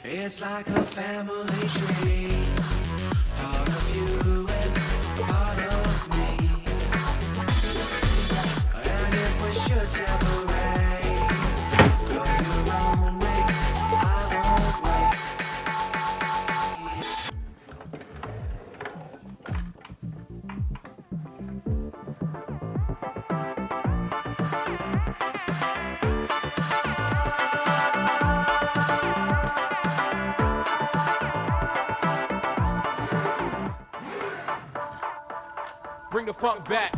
It's like a family tree, part of you and part of me. And if we should separate, go your own way, I won't wait. Bring the funk back.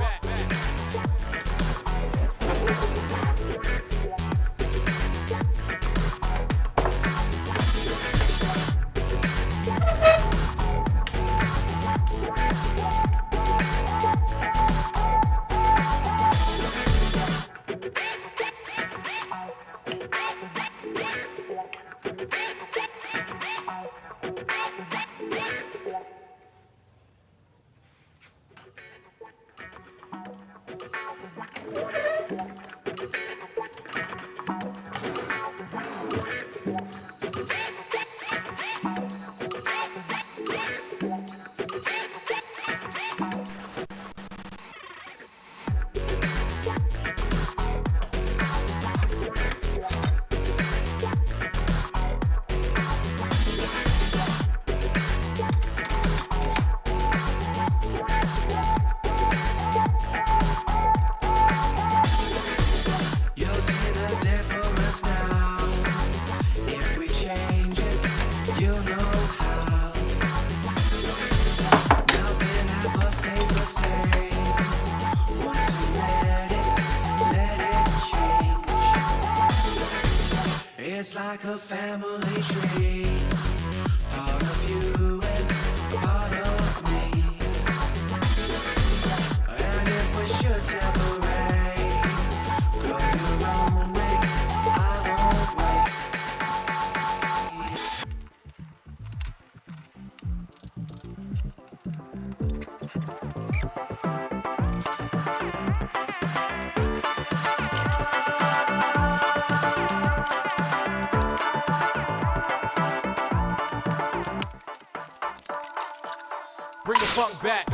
It's like a family tree, part of you and part of me. And if we should separate, go your own way, I won't wait. Bring the funk back.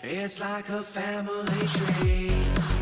It's like a family tree.